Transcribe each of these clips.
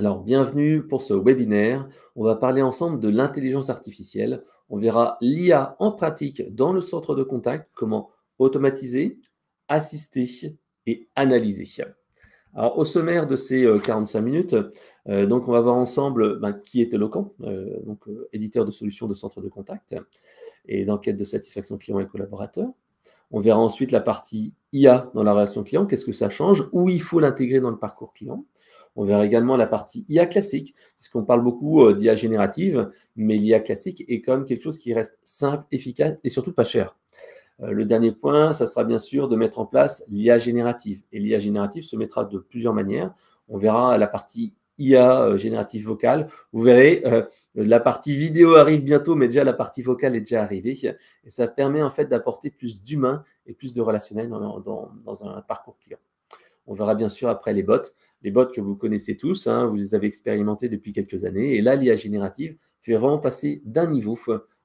Alors, bienvenue pour ce webinaire. On va parler ensemble de l'intelligence artificielle. On verra l'IA en pratique dans le centre de contact, comment automatiser, assister et analyser. Alors, au sommaire de ces 45 minutes, donc on va voir ensemble qui est Eloquent, éditeur de solutions de centre de contact et d'enquête de satisfaction client et collaborateur. On verra ensuite la partie IA dans la relation client, qu'est-ce que ça change, où il faut l'intégrer dans le parcours client. On verra également la partie IA classique, puisqu'on parle beaucoup d'IA générative, mais l'IA classique est quand même quelque chose qui reste simple, efficace et surtout pas cher. Le dernier point, ça sera bien sûr de mettre en place l'IA générative. Et l'IA générative se mettra de plusieurs manières. On verra la partie IA générative vocale. Vous verrez, la partie vidéo arrive bientôt, mais déjà la partie vocale est déjà arrivée. Et ça permet en fait d'apporter plus d'humain et plus de relationnel dans un parcours client. On verra bien sûr après les bots que vous connaissez tous, hein, vous les avez expérimentés depuis quelques années. Et là, l'IA générative fait vraiment passer d'un niveau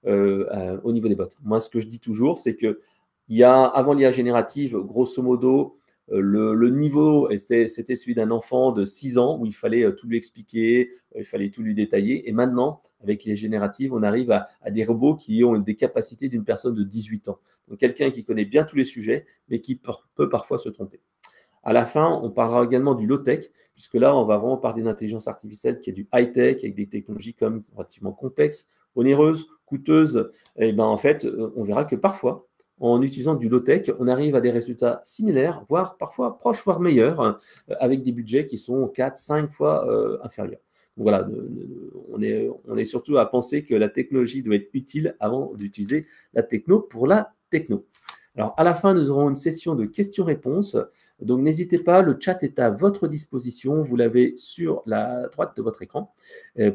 au niveau des bots. Moi, ce que je dis toujours, c'est que avant l'IA générative, grosso modo, le niveau, c'était celui d'un enfant de 6 ans où il fallait tout lui expliquer, il fallait tout lui détailler. Et maintenant, avec l'IA générative, on arrive à des robots qui ont des capacités d'une personne de 18 ans. Donc, quelqu'un qui connaît bien tous les sujets, mais qui peut parfois se tromper. À la fin, on parlera également du low-tech, puisque là, on va vraiment parler d'intelligence artificielle qui est du high-tech, avec des technologies comme relativement complexes, onéreuses, coûteuses. Et ben, en fait, on verra que parfois, en utilisant du low-tech, on arrive à des résultats similaires, voire parfois proches, voire meilleurs, avec des budgets qui sont 4, 5 fois inférieurs. Donc voilà, on est surtout à penser que la technologie doit être utile avant d'utiliser la techno pour la techno. Alors, à la fin, nous aurons une session de questions-réponses. Donc, n'hésitez pas, le chat est à votre disposition. Vous l'avez sur la droite de votre écran.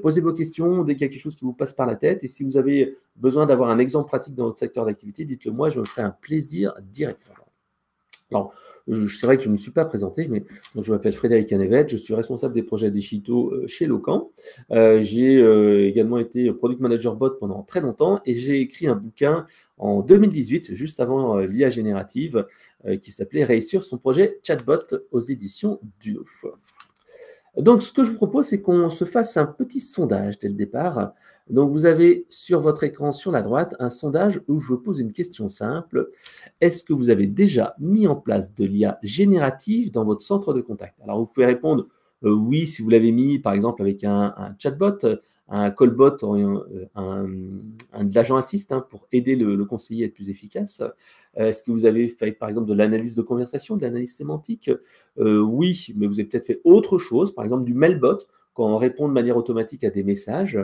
Posez vos questions dès qu'il y a quelque chose qui vous passe par la tête. Et si vous avez besoin d'avoir un exemple pratique dans votre secteur d'activité, dites-le moi, je me ferai un plaisir d'y répondre. Alors, c'est vrai que je ne me suis pas présenté, mais donc, je m'appelle Frédéric Canevet, je suis responsable des projets digitaux chez Eloquent. J'ai également été product manager bot pendant très longtemps et j'ai écrit un bouquin en 2018, juste avant l'IA générative, qui s'appelait Réussir son projet chatbot aux éditions d'Unof. Donc, ce que je vous propose, c'est qu'on se fasse un petit sondage dès le départ. Donc, vous avez sur votre écran, sur la droite, un sondage où je vous pose une question simple. Est-ce que vous avez déjà mis en place de l'IA générative dans votre centre de contact? Alors, vous pouvez répondre oui si vous l'avez mis, par exemple, avec un chatbot, un callbot, de l'agent assist pour aider le conseiller à être plus efficace. Est-ce que vous avez fait, par exemple, de l'analyse de conversation, de l'analyse sémantique? Oui, mais vous avez peut-être fait autre chose, par exemple du mailbot, quand on répond de manière automatique à des messages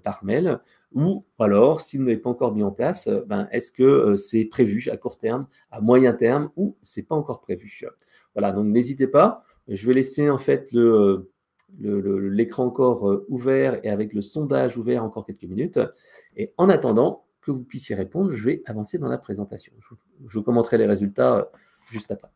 par mail, ou alors, si vous n'avez pas encore mis en place, est-ce que c'est prévu à court terme, à moyen terme, ou c'est pas encore prévu? Voilà, donc n'hésitez pas. Je vais laisser en fait l'écran encore ouvert et avec le sondage ouvert encore quelques minutes. Et en attendant que vous puissiez répondre, je vais avancer dans la présentation. Je vous commenterai les résultats juste après.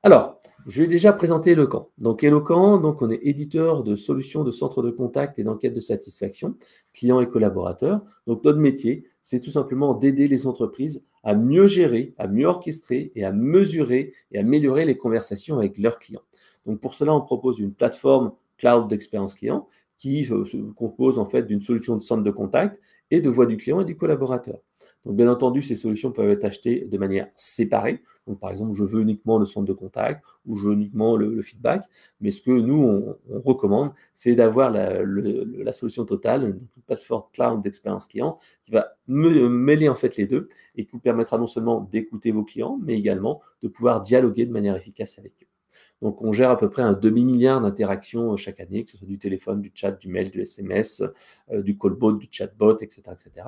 Alors, je vais déjà présenter Eloquent. Donc, Eloquent, on est éditeur de solutions de centres de contact et d'enquête de satisfaction, clients et collaborateurs. Donc, notre métier, c'est tout simplement d'aider les entreprises à mieux gérer, à mieux orchestrer et à mesurer et améliorer les conversations avec leurs clients. Donc, pour cela, on propose une plateforme cloud d'expérience client qui se compose en fait d'une solution de centre de contact et de voix du client et du collaborateur. Donc, bien entendu, ces solutions peuvent être achetées de manière séparée. Donc, par exemple, je veux uniquement le centre de contact ou je veux uniquement le feedback. Mais ce que nous, on recommande, c'est d'avoir la solution totale, une plateforme cloud d'expérience client qui va mêler en fait les deux et qui vous permettra non seulement d'écouter vos clients, mais également de pouvoir dialoguer de manière efficace avec eux. Donc, on gère à peu près un demi-milliard d'interactions chaque année, que ce soit du téléphone, du chat, du mail, du SMS, du callbot, du chatbot, etc., etc.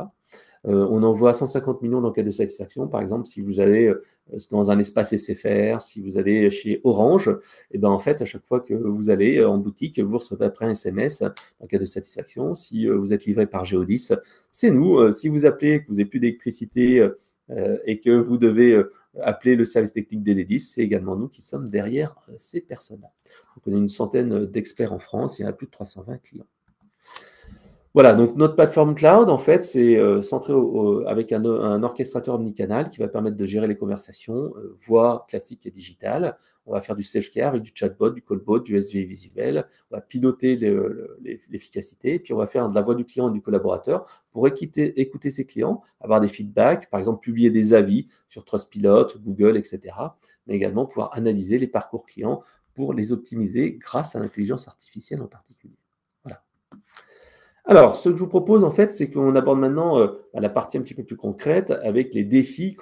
On envoie 150 millions d'enquêtes de satisfaction. Par exemple, si vous allez dans un espace SFR, si vous allez chez Orange, et en fait, à chaque fois que vous allez en boutique, vous recevez après un SMS d'enquête de satisfaction. Si vous êtes livré par Geodis, c'est nous. Si vous appelez, que vous n'avez plus d'électricité et que vous devez appeler le service technique d'Enedis, c'est également nous qui sommes derrière ces personnes-là. Donc, on a une centaine d'experts en France, il y a plus de 320 clients. Voilà, donc notre plateforme cloud, en fait, c'est centré avec un orchestrateur omnicanal qui va permettre de gérer les conversations, voix classique et digitale. On va faire du self-care avec du chatbot, du callbot, du SVI visuel. On va piloter l'efficacité, puis on va faire de la voix du client et du collaborateur pour écouter ses clients, avoir des feedbacks, par exemple publier des avis sur Trustpilot, Google, etc. Mais également pouvoir analyser les parcours clients pour les optimiser grâce à l'intelligence artificielle en particulier. Voilà. Alors, ce que je vous propose, en fait, c'est qu'on aborde maintenant la partie un petit peu plus concrète avec les défis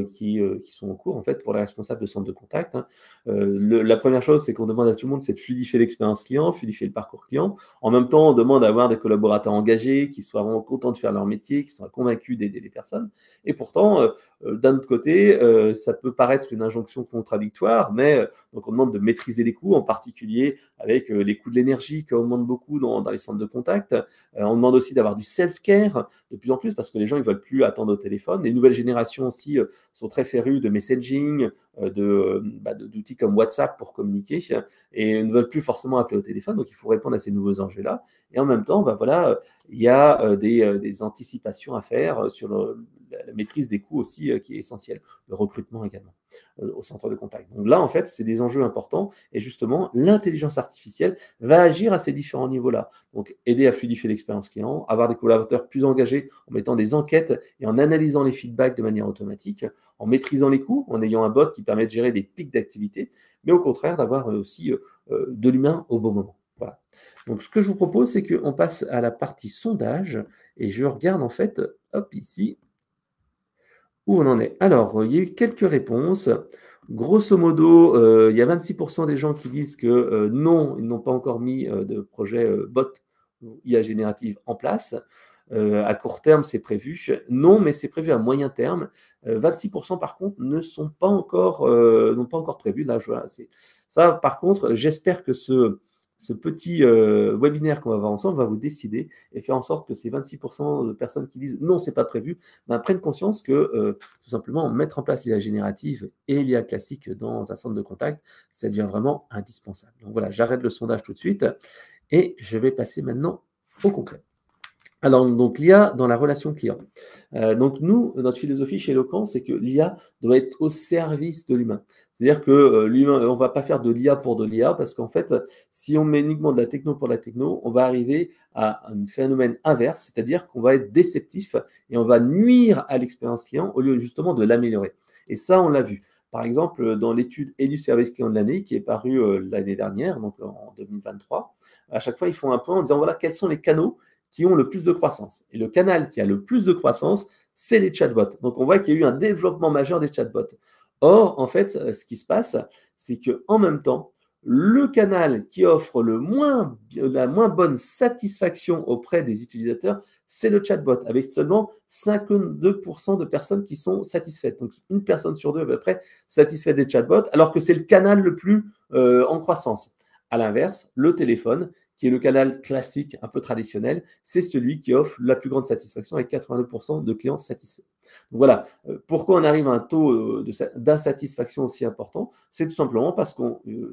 qui sont en cours, en fait, pour les responsables de centres de contact, hein. La première chose, c'est qu'on demande à tout le monde, c'est de fluidifier l'expérience client, fluidifier le parcours client. En même temps, on demande à avoir des collaborateurs engagés, qui soient vraiment contents de faire leur métier, qui soient convaincus d'aider les personnes. Et pourtant, d'un autre côté, ça peut paraître une injonction contradictoire, mais donc on demande de maîtriser les coûts, en particulier avec les coûts de l'énergie qui augmentent beaucoup dans les centres de contact. On demande aussi d'avoir du self-care de plus en plus parce que les gens ne veulent plus attendre au téléphone. Les nouvelles générations aussi sont très férues de messaging, d'outils comme WhatsApp pour communiquer et ne veulent plus forcément appeler au téléphone. Donc, il faut répondre à ces nouveaux enjeux-là. Et en même temps, voilà, il y a des anticipations à faire sur la maîtrise des coûts aussi qui est essentielle. Le recrutement également au centre de contact. Donc là, en fait, c'est des enjeux importants et justement, l'intelligence artificielle va agir à ces différents niveaux-là. Donc, aider à fluidifier l'expérience client, avoir des collaborateurs plus engagés en mettant des enquêtes et en analysant les feedbacks de manière automatique, en maîtrisant les coûts, en ayant un bot qui permet de gérer des pics d'activité, mais au contraire, d'avoir aussi de l'humain au bon moment. Voilà. Donc, ce que je vous propose, c'est qu'on passe à la partie sondage et je regarde en fait, hop, ici, où on en est. Alors, il y a eu quelques réponses. Grosso modo, il y a 26% des gens qui disent que non, ils n'ont pas encore mis de projet bot ou IA générative en place. À court terme, c'est prévu. Non, mais c'est prévu à moyen terme. 26% par contre n'ont pas encore prévu. Là, ça, par contre, j'espère que ce petit webinaire qu'on va voir ensemble va vous décider et faire en sorte que ces 26% de personnes qui disent non, c'est pas prévu, prennent conscience que tout simplement mettre en place l'IA générative et l'IA classique dans un centre de contact, ça devient vraiment indispensable. Donc voilà, j'arrête le sondage tout de suite et je vais passer maintenant au concret. Alors, donc l'IA dans la relation client. Donc nous, notre philosophie chez Locan, c'est que l'IA doit être au service de l'humain. C'est-à-dire que l'humain, on ne va pas faire de l'IA pour de l'IA, parce qu'en fait, si on met uniquement de la techno pour la techno, on va arriver à un phénomène inverse, c'est-à-dire qu'on va être déceptif et on va nuire à l'expérience client au lieu justement de l'améliorer. Et ça, on l'a vu. Par exemple, dans l'étude élu service client de l'année, qui est parue l'année dernière, donc en 2023, à chaque fois, ils font un point en disant, voilà, quels sont les canaux qui ont le plus de croissance. Et le canal qui a le plus de croissance, c'est les chatbots. Donc, on voit qu'il y a eu un développement majeur des chatbots. Or, en fait, ce qui se passe, c'est qu'en même temps, le canal qui offre la moins bonne satisfaction auprès des utilisateurs, c'est le chatbot, avec seulement 52% de personnes qui sont satisfaites. Donc, une personne sur deux à peu près satisfaite des chatbots, alors que c'est le canal le plus en croissance. À l'inverse, le téléphone, qui est le canal classique, un peu traditionnel, c'est celui qui offre la plus grande satisfaction avec 82% de clients satisfaits. Donc voilà, pourquoi on arrive à un taux d'insatisfaction aussi important? C'est tout simplement parce que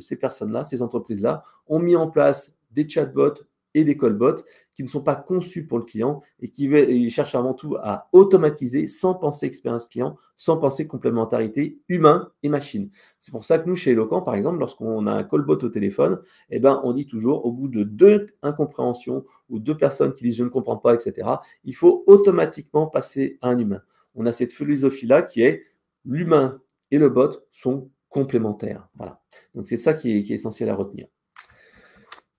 ces personnes-là, ces entreprises-là, ont mis en place des chatbots et des callbots qui ne sont pas conçus pour le client et qui cherchent avant tout à automatiser sans penser expérience client, sans penser complémentarité humain et machine. C'est pour ça que nous, chez Eloquent, par exemple, lorsqu'on a un callbot au téléphone, eh ben, on dit toujours, au bout de 2 incompréhensions ou 2 personnes qui disent « je ne comprends pas », etc., il faut automatiquement passer à un humain. On a cette philosophie-là qui est l'humain et le bot sont complémentaires. Voilà. Donc, c'est ça qui est essentiel à retenir.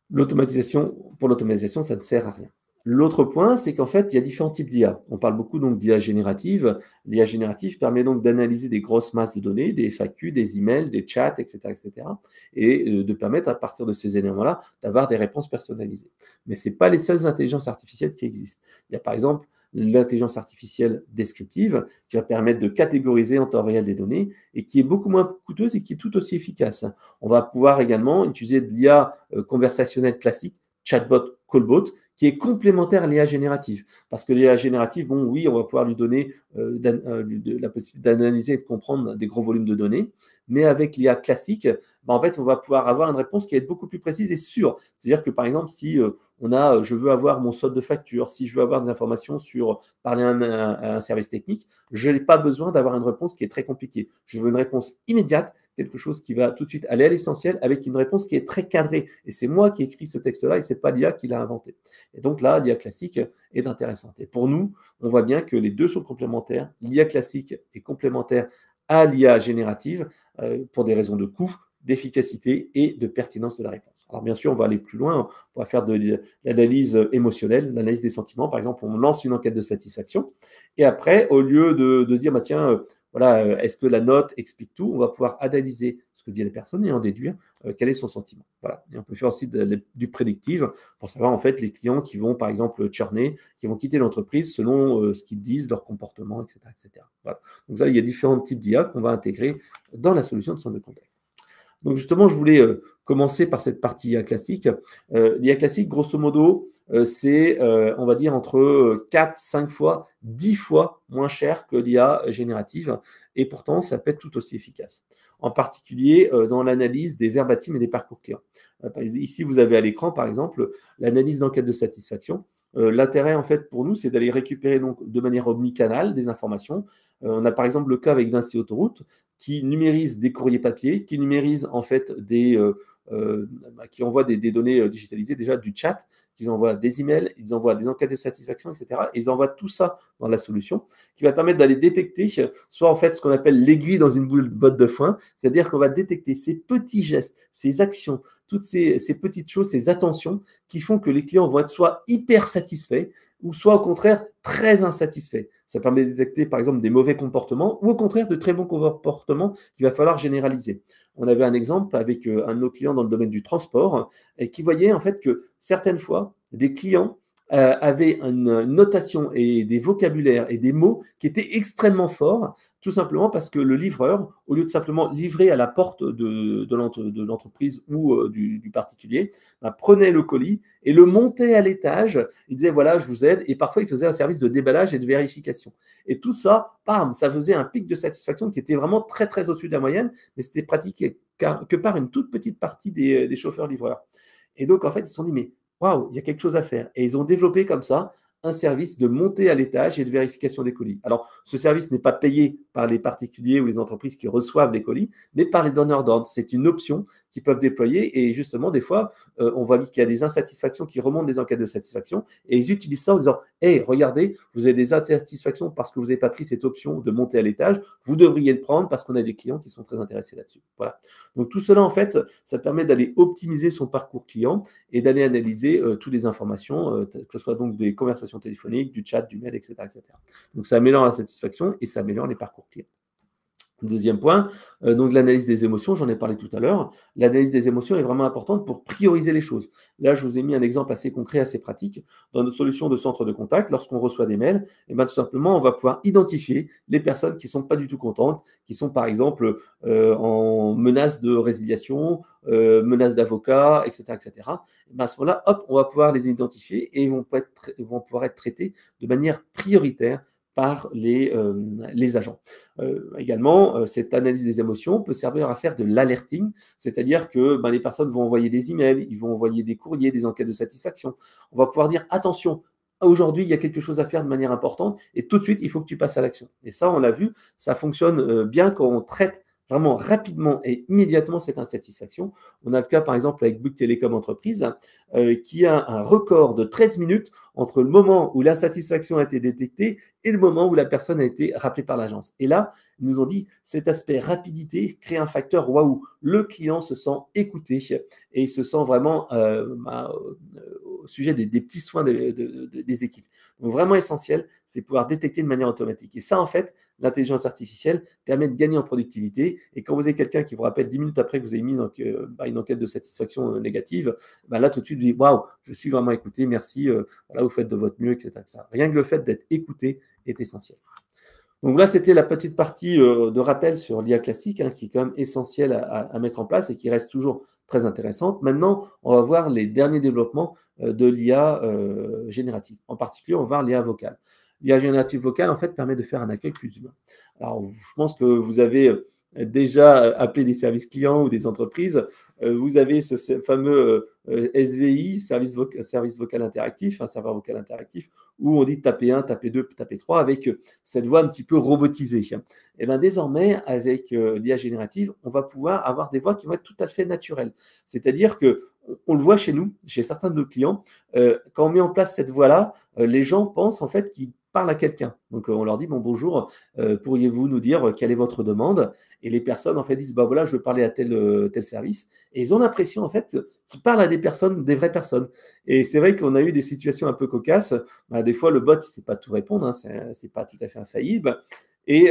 Pour l'automatisation, ça ne sert à rien. L'autre point, c'est qu'en fait, il y a différents types d'IA. On parle beaucoup donc d'IA générative. L'IA générative permet donc d'analyser des grosses masses de données, des FAQ, des emails, des chats, etc., et de permettre à partir de ces éléments-là d'avoir des réponses personnalisées. Mais ce n'est pas les seules intelligences artificielles qui existent. Il y a par exemple l'intelligence artificielle descriptive qui va permettre de catégoriser en temps réel des données et qui est beaucoup moins coûteuse et qui est tout aussi efficace. On va pouvoir également utiliser de l'IA conversationnelle classique, chatbot Callbot, qui est complémentaire à l'IA générative. Parce que l'IA générative, bon, oui, on va pouvoir lui donner la possibilité d'analyser et de comprendre des gros volumes de données, mais avec l'IA classique, en fait, on va pouvoir avoir une réponse qui va être beaucoup plus précise et sûre. C'est-à-dire que, par exemple, si je veux avoir mon solde de facture, si je veux avoir des informations sur parler à un service technique, je n'ai pas besoin d'avoir une réponse qui est très compliquée. Je veux une réponse immédiate, quelque chose qui va tout de suite aller à l'essentiel avec une réponse qui est très cadrée. Et c'est moi qui ai écrit ce texte-là et ce n'est pas l'IA qui l'a inventé. Et donc là, l'IA classique est intéressante. Et pour nous, on voit bien que les deux sont complémentaires. L'IA classique est complémentaire à l'IA générative pour des raisons de coût, d'efficacité et de pertinence de la réponse. Alors bien sûr, on va aller plus loin, on va faire de l'analyse émotionnelle, l'analyse des sentiments. Par exemple, on lance une enquête de satisfaction et après, au lieu de se dire, bah, tiens, voilà, est-ce que la note explique tout? On va pouvoir analyser ce que dit la personne et en déduire quel est son sentiment. Voilà. Et on peut faire aussi du prédictif pour savoir en fait les clients qui vont par exemple churner, qui vont quitter l'entreprise selon ce qu'ils disent, leur comportement, etc. etc. Voilà. Donc ça, il y a différents types d'IA qu'on va intégrer dans la solution de centre de contact. Donc justement, je voulais commencer par cette partie IA classique. L'IA classique, grosso modo, c'est, on va dire, entre 4, 5 fois, 10 fois moins cher que l'IA générative. Et pourtant, ça peut être tout aussi efficace. En particulier dans l'analyse des verbatims et des parcours clients. Ici, vous avez à l'écran, par exemple, l'analyse d'enquête de satisfaction. L'intérêt, en fait, pour nous, c'est d'aller récupérer donc, de manière omnicanale des informations. On a par exemple le cas avec Vinci Autoroute qui numérise des courriers papier, qui numérise en fait qui envoie des données digitalisées, déjà du chat, ils envoient des emails, ils envoient des enquêtes de satisfaction, etc. Et ils envoient tout ça dans la solution qui va permettre d'aller détecter soit en fait ce qu'on appelle l'aiguille dans une botte de foin, c'est-à-dire qu'on va détecter ces petits gestes, ces actions, toutes ces petites choses, ces attentions qui font que les clients vont être soit hyper satisfaits ou soit au contraire très insatisfaits. Ça permet de détecter par exemple des mauvais comportements ou au contraire de très bons comportements qu'il va falloir généraliser. On avait un exemple avec un de nos clients dans le domaine du transport et qui voyait en fait que certaines fois, des clients avaient une notation et des vocabulaires et des mots qui étaient extrêmement forts, tout simplement parce que le livreur, au lieu de simplement livrer à la porte de l'entreprise ou du particulier, prenait le colis et le montait à l'étage. Il disait, voilà, je vous aide. Et parfois, il faisait un service de déballage et de vérification. Et tout ça, bam, ça faisait un pic de satisfaction qui était vraiment très, très au-dessus de la moyenne, mais c'était pratiqué que par une toute petite partie des chauffeurs-livreurs. Et donc, en fait, ils se sont dit, mais waouh, il y a quelque chose à faire. Et ils ont développé comme ça un service de montée à l'étage et de vérification des colis. Alors, ce service n'est pas payé par les particuliers ou les entreprises qui reçoivent les colis, mais par les donneurs d'ordre. C'est une option qu'ils peuvent déployer et justement, des fois, on voit qu'il y a des insatisfactions qui remontent des enquêtes de satisfaction et ils utilisent ça en disant « Hey, regardez, vous avez des insatisfactions parce que vous n'avez pas pris cette option de monter à l'étage, vous devriez le prendre parce qu'on a des clients qui sont très intéressés là-dessus. » Voilà. Donc, tout cela, en fait, ça permet d'aller optimiser son parcours client et d'aller analyser toutes les informations, que ce soit donc des conversations téléphoniques, du chat, du mail, etc., etc. Donc, ça améliore la satisfaction et ça améliore les parcours clients. Deuxième point, donc l'analyse des émotions, j'en ai parlé tout à l'heure. L'analyse des émotions est vraiment importante pour prioriser les choses. Là, je vous ai mis un exemple assez concret, assez pratique. Dans notre solution de centre de contact, lorsqu'on reçoit des mails, et tout simplement, on va pouvoir identifier les personnes qui ne sont pas du tout contentes, qui sont par exemple en menace de résiliation, menace d'avocat, etc. etc. Et à ce moment-là, hop, on va pouvoir les identifier et ils vont pouvoir être traités de manière prioritaire par les agents. Également, cette analyse des émotions peut servir à faire de l'alerting, c'est-à-dire que les personnes vont envoyer des emails, ils vont envoyer des courriers, des enquêtes de satisfaction. On va pouvoir dire attention, aujourd'hui, il y a quelque chose à faire de manière importante et tout de suite, il faut que tu passes à l'action. Et ça, on l'a vu, ça fonctionne bien quand on traite vraiment rapidement et immédiatement cette insatisfaction. On a le cas, par exemple, avec Bouygues Télécom Entreprise, qui a un record de 13 minutes entre le moment où l'insatisfaction a été détectée et le moment où la personne a été rappelée par l'agence. Et là, ils nous ont dit, cet aspect rapidité crée un facteur waouh. Le client se sent écouté et il se sent vraiment au sujet des petits soins des équipes. Donc, vraiment essentiel, c'est pouvoir détecter de manière automatique. Et ça, en fait, l'intelligence artificielle permet de gagner en productivité. Et quand vous avez quelqu'un qui vous rappelle 10 minutes après que vous avez mis une enquête de satisfaction négative, là, tout de suite, vous dites, waouh, je suis vraiment écouté, merci, voilà, vous faites de votre mieux, etc., etc. Rien que le fait d'être écouté est essentiel. Donc là, c'était la petite partie de rappel sur l'IA classique, qui est quand même essentielle à mettre en place et qui reste toujours très intéressantes. Maintenant, on va voir les derniers développements de l'IA générative. En particulier, on va voir l'IA vocale. L'IA générative vocale, en fait, permet de faire un accueil plus humain. Alors, je pense que vous avez déjà appelé des services clients ou des entreprises. Vous avez ce fameux SVI, service vocal interactif, un serveur vocal interactif, où on dit taper 1, taper 2, taper 3, avec cette voix un petit peu robotisée. Et bien désormais, avec l'IA générative, on va pouvoir avoir des voix qui vont être tout à fait naturelles. C'est-à-dire que on le voit chez nous, chez certains de nos clients, quand on met en place cette voix-là, les gens pensent en fait qu'ils parlent à quelqu'un. Donc on leur dit bon bonjour, pourriez-vous nous dire quelle est votre demande? Et les personnes en fait disent bah voilà je veux parler à tel service. Et ils ont l'impression en fait qu'ils parlent à des personnes, des vraies personnes. Et c'est vrai qu'on a eu des situations un peu cocasses. Bah, des fois le bot il ne sait pas tout répondre, hein, c'est pas tout à fait infaillible. Et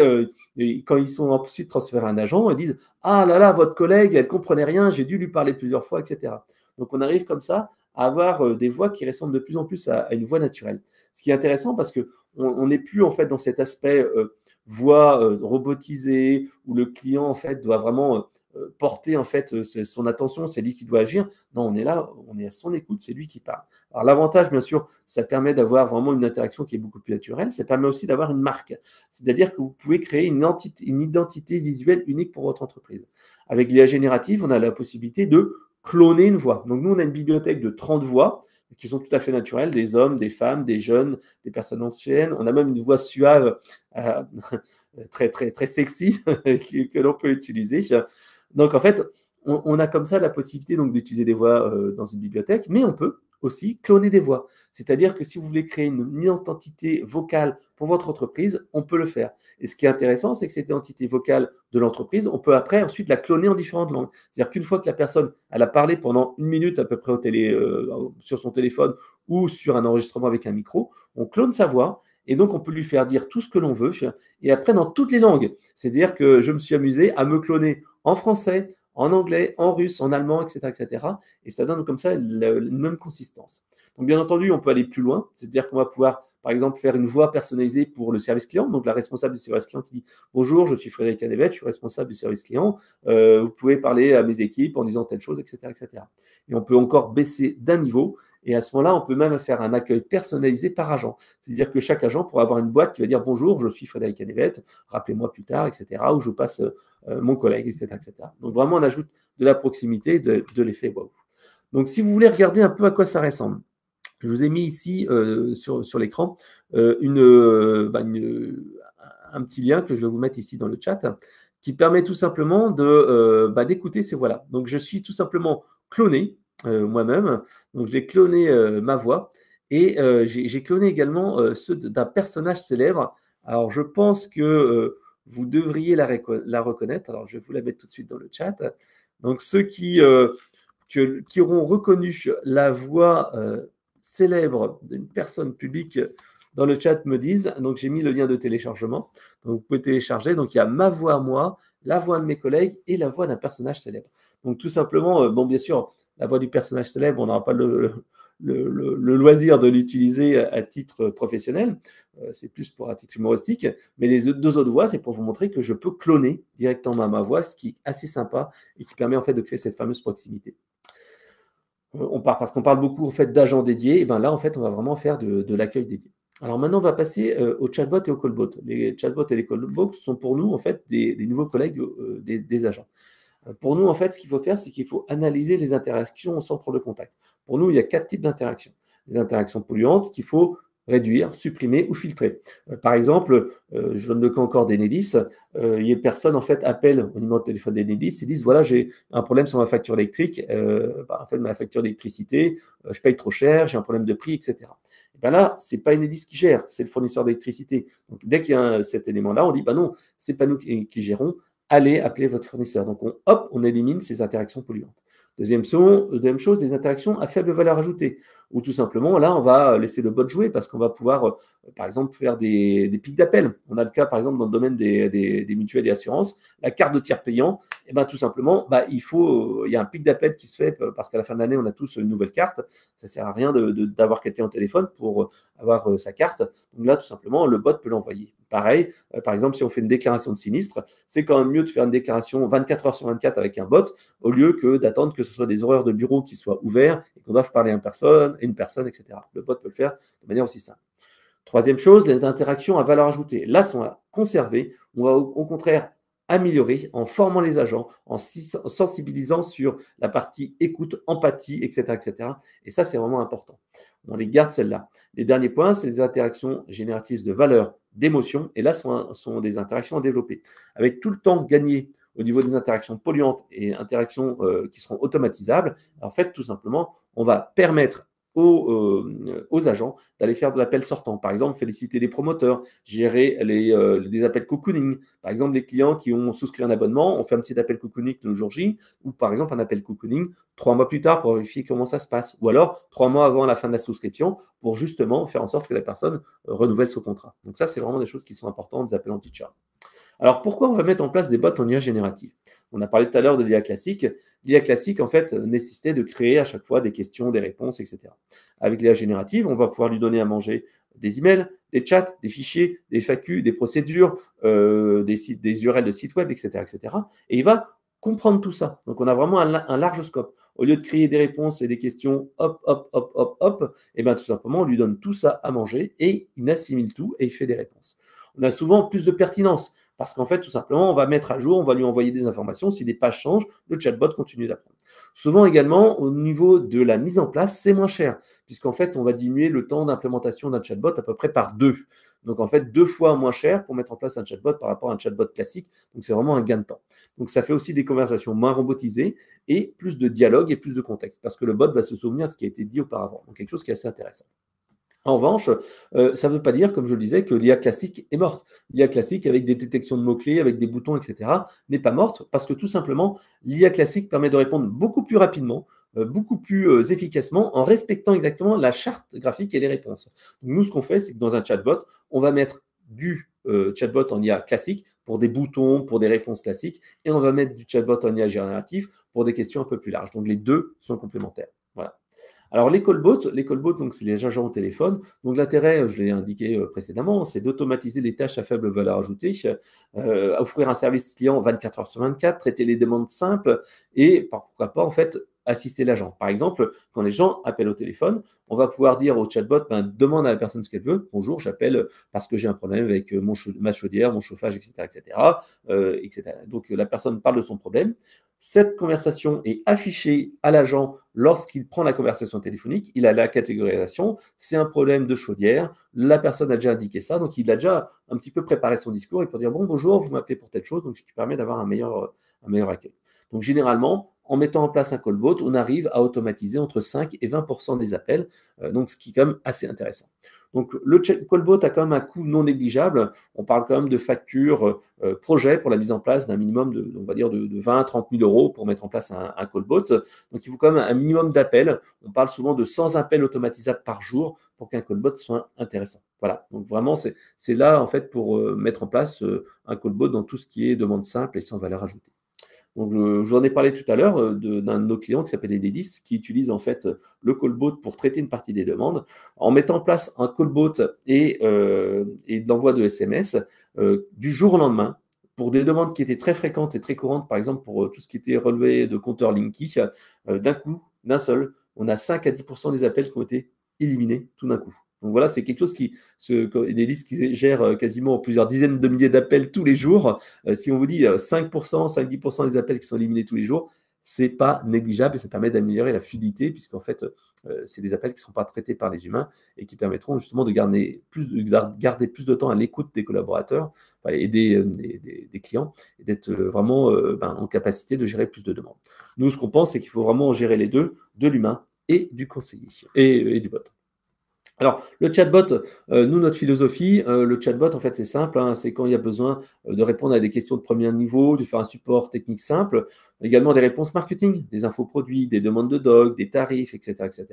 quand ils sont ensuite transférés à un agent, ils disent ah là là votre collègue elle comprenait rien, j'ai dû lui parler plusieurs fois, etc. Donc on arrive comme ça à avoir des voix qui ressemblent de plus en plus à une voix naturelle. Ce qui est intéressant parce que on n'est plus en fait dans cet aspect voix robotisée où le client en fait doit vraiment porter en fait son attention, c'est lui qui doit agir. Non, on est là, on est à son écoute, c'est lui qui parle. Alors l'avantage, bien sûr, ça permet d'avoir vraiment une interaction qui est beaucoup plus naturelle. Ça permet aussi d'avoir une marque, c'est-à-dire que vous pouvez créer une identité visuelle unique pour votre entreprise. Avec l'IA générative, on a la possibilité de cloner une voix. Donc nous, on a une bibliothèque de 30 voix qui sont tout à fait naturelles, des hommes, des femmes, des jeunes, des personnes anciennes. On a même une voix suave, très, très, très sexy que l'on peut utiliser. Donc en fait, on a comme ça la possibilité donc d'utiliser des voix dans une bibliothèque, mais on peut aussi cloner des voix. C'est-à-dire que si vous voulez créer une identité vocale pour votre entreprise, on peut le faire. Et ce qui est intéressant, c'est que cette identité vocale de l'entreprise, on peut après ensuite la cloner en différentes langues. C'est-à-dire qu'une fois que la personne elle a parlé pendant 1 minute à peu près sur son téléphone ou sur un enregistrement avec un micro, on clone sa voix et donc on peut lui faire dire tout ce que l'on veut et après dans toutes les langues. C'est-à-dire que je me suis amusé à me cloner en français, en anglais, en russe, en allemand, etc., etc. Et ça donne comme ça une même consistance. Donc, bien entendu, on peut aller plus loin, c'est-à-dire qu'on va pouvoir, par exemple, faire une voix personnalisée pour le service client. Donc, la responsable du service client qui dit bonjour, je suis Frédéric Canevet, je suis responsable du service client. Vous pouvez parler à mes équipes en disant telle chose, etc., etc. Et on peut encore baisser d'un niveau. Et à ce moment-là, on peut même faire un accueil personnalisé par agent. C'est-à-dire que chaque agent pourra avoir une boîte qui va dire bonjour, je suis Frédéric Canevet, rappelez-moi plus tard, etc. Ou je passe mon collègue, etc., etc. Donc vraiment, on ajoute de la proximité, de l'effet wow. Donc si vous voulez regarder un peu à quoi ça ressemble, je vous ai mis ici sur l'écran un petit lien que je vais vous mettre ici dans le chat qui permet tout simplement d'écouter ces voix-là. Donc je suis tout simplement cloné moi-même. Donc j'ai cloné ma voix et j'ai cloné également ceux d'un personnage célèbre. Alors je pense que vous devriez la reconnaître. Alors, je vais vous la mettre tout de suite dans le chat. Donc, ceux qui auront reconnu la voix célèbre d'une personne publique dans le chat me disent. Donc, j'ai mis le lien de téléchargement. Donc, vous pouvez télécharger. Donc, il y a ma voix à moi, la voix de mes collègues et la voix d'un personnage célèbre. Donc, tout simplement, bon, bien sûr, la voix du personnage célèbre, on n'aura pas le loisir de l'utiliser à titre professionnel, c'est plus pour un titre humoristique, mais les deux autres voix, c'est pour vous montrer que je peux cloner directement ma voix, ce qui est assez sympa et qui permet en fait de créer cette fameuse proximité. Parce qu'on parle beaucoup en fait d'agents dédiés, et bien là en fait on va vraiment faire de l'accueil dédié. Alors maintenant on va passer aux chatbots et aux callbots. Les chatbots et les callbots sont pour nous en fait des nouveaux collègues des agents. Pour nous, en fait, ce qu'il faut faire, c'est qu'il faut analyser les interactions au centre de contact. Pour nous, il y a 4 types d'interactions. Les interactions polluantes qu'il faut réduire, supprimer ou filtrer. Par exemple, je donne le cas encore d'Enedis. Il y a personne, en fait, appelle au numéro de téléphone d'Enedis et disent, voilà, j'ai un problème sur ma facture électrique. En fait, ma facture d'électricité, je paye trop cher, j'ai un problème de prix, etc. Et bien là, ce n'est pas Enedis qui gère, c'est le fournisseur d'électricité. Donc, dès qu'il y a cet élément-là, on dit, non, ce n'est pas nous qui gérons, allez appeler votre fournisseur. Donc, on élimine ces interactions polluantes. Deuxième chose, des interactions à faible valeur ajoutée, où tout simplement, là, on va laisser le bot jouer parce qu'on va pouvoir, par exemple, faire des pics d'appel. On a le cas, par exemple, dans le domaine des mutuelles et assurances, la carte de tiers payant, et ben, tout simplement, il y a un pic d'appel qui se fait parce qu'à la fin de l'année, on a tous une nouvelle carte. Ça ne sert à rien d'avoir quelqu'un au téléphone pour avoir sa carte. Donc là, tout simplement, le bot peut l'envoyer. pareil, par exemple, si on fait une déclaration de sinistre, c'est quand même mieux de faire une déclaration 24 heures sur 24 avec un bot au lieu que d'attendre que ce soit des horaires de bureau qui soient ouverts et qu'on doive parler à une personne, etc. Le bot peut le faire de manière aussi simple. Troisième chose, les interactions à valeur ajoutée. Là, sont à conserver. On va au contraire améliorer en formant les agents, en sensibilisant sur la partie écoute, empathie, etc. etc. Et ça, c'est vraiment important. On les garde celles-là. Les derniers points, c'est les interactions génératrices de valeur, d'émotion. Et là, sont des interactions à développer. Avec tout le temps gagné au niveau des interactions polluantes et interactions qui seront automatisables, en fait, tout simplement, on va permettre aux agents d'aller faire de l'appel sortant. Par exemple, féliciter les promoteurs, gérer des appels cocooning. Par exemple, les clients qui ont souscrit un abonnement, on fait un petit appel cocooning le jour J, ou par exemple un appel cocooning 3 mois plus tard pour vérifier comment ça se passe, ou alors 3 mois avant la fin de la souscription pour justement faire en sorte que la personne renouvelle son contrat. Donc ça, c'est vraiment des choses qui sont importantes, des appels anti-chat. Alors, pourquoi on va mettre en place des bots en IA générative? On a parlé tout à l'heure de l'IA classique. L'IA classique, en fait, nécessitait de créer à chaque fois des questions, des réponses, etc. Avec l'IA générative, on va pouvoir lui donner à manger des emails, des chats, des fichiers, des FAQ, des procédures, des URL de sites web, etc., etc. Et il va comprendre tout ça. Donc, on a vraiment un large scope. Au lieu de créer des réponses et des questions, hop, hop, hop, hop, hop, et bien tout simplement, on lui donne tout ça à manger et il assimile tout et il fait des réponses. On a souvent plus de pertinence. Parce qu'en fait, tout simplement, on va mettre à jour, on va lui envoyer des informations. Si des pages changent, le chatbot continue d'apprendre. Souvent également, au niveau de la mise en place, c'est moins cher, puisqu'en fait, on va diminuer le temps d'implémentation d'un chatbot à peu près par 2. Donc en fait, 2 fois moins cher pour mettre en place un chatbot par rapport à un chatbot classique. Donc c'est vraiment un gain de temps. Donc ça fait aussi des conversations moins robotisées et plus de dialogue et plus de contexte, parce que le bot va se souvenir de ce qui a été dit auparavant. Donc quelque chose qui est assez intéressant. En revanche, ça ne veut pas dire, comme je le disais, que l'IA classique est morte. L'IA classique, avec des détections de mots-clés, avec des boutons, etc., n'est pas morte parce que tout simplement, l'IA classique permet de répondre beaucoup plus rapidement, beaucoup plus efficacement, en respectant exactement la charte graphique et les réponses. Donc, nous, ce qu'on fait, c'est que dans un chatbot, on va mettre du chatbot en IA classique pour des boutons, pour des réponses classiques, et on va mettre du chatbot en IA génératif pour des questions un peu plus larges. Donc, les deux sont complémentaires. Voilà. Alors, les callbots, donc, c'est les agents au téléphone. Donc, l'intérêt, je l'ai indiqué précédemment, c'est d'automatiser les tâches à faible valeur ajoutée, offrir un service client 24 heures sur 24, traiter les demandes simples et pourquoi pas, en fait, assister l'agent. Par exemple, quand les gens appellent au téléphone, on va pouvoir dire au chatbot, demande à la personne ce qu'elle veut. Bonjour, j'appelle parce que j'ai un problème avec ma chaudière, mon chauffage, etc., etc., etc. Donc, la personne parle de son problème. Cette conversation est affichée à l'agent lorsqu'il prend la conversation téléphonique. Il a la catégorisation, c'est un problème de chaudière, la personne a déjà indiqué ça, donc il a déjà un petit peu préparé son discours et pour dire bon, bonjour, vous m'appelez pour telle chose, donc ce qui permet d'avoir un meilleur accueil. Donc généralement, en mettant en place un callbot, on arrive à automatiser entre 5 et 20% des appels, donc ce qui est quand même assez intéressant. Donc le callbot a quand même un coût non négligeable. On parle quand même de factures projet pour la mise en place d'un minimum on va dire de 20 à 30 000 euros pour mettre en place un callbot. Donc il faut quand même un minimum d'appels. On parle souvent de 100 appels automatisables par jour pour qu'un callbot soit intéressant. Voilà, donc vraiment c'est là en fait pour mettre en place un callbot dans tout ce qui est demande simple et sans valeur ajoutée. Donc, j'en ai parlé tout à l'heure d'un de nos clients qui s'appelle Enedis, qui utilise en fait le callbot pour traiter une partie des demandes. En mettant en place un callbot et l'envoi de SMS du jour au lendemain, pour des demandes qui étaient très fréquentes et très courantes, par exemple pour tout ce qui était relevé de compteur Linky, d'un coup, d'un seul, on a 5 à 10% des appels qui ont été éliminés tout d'un coup. Donc voilà, c'est quelque chose Enedis qui gère quasiment plusieurs dizaines de milliers d'appels tous les jours. Si on vous dit 5%, 5-10% des appels qui sont éliminés tous les jours, c'est pas négligeable et ça permet d'améliorer la fluidité puisqu'en fait, c'est des appels qui ne sont pas traités par les humains et qui permettront justement de garder plus de temps à l'écoute des collaborateurs et des clients et d'être vraiment en capacité de gérer plus de demandes. Nous, ce qu'on pense, c'est qu'il faut vraiment gérer les deux, de l'humain et du conseiller et du bot. Alors, le chatbot, nous, notre philosophie, le chatbot, en fait, c'est simple, c'est quand il y a besoin de répondre à des questions de premier niveau, de faire un support technique simple, également des réponses marketing, des infos produits, des demandes de doc, des tarifs, etc., etc.,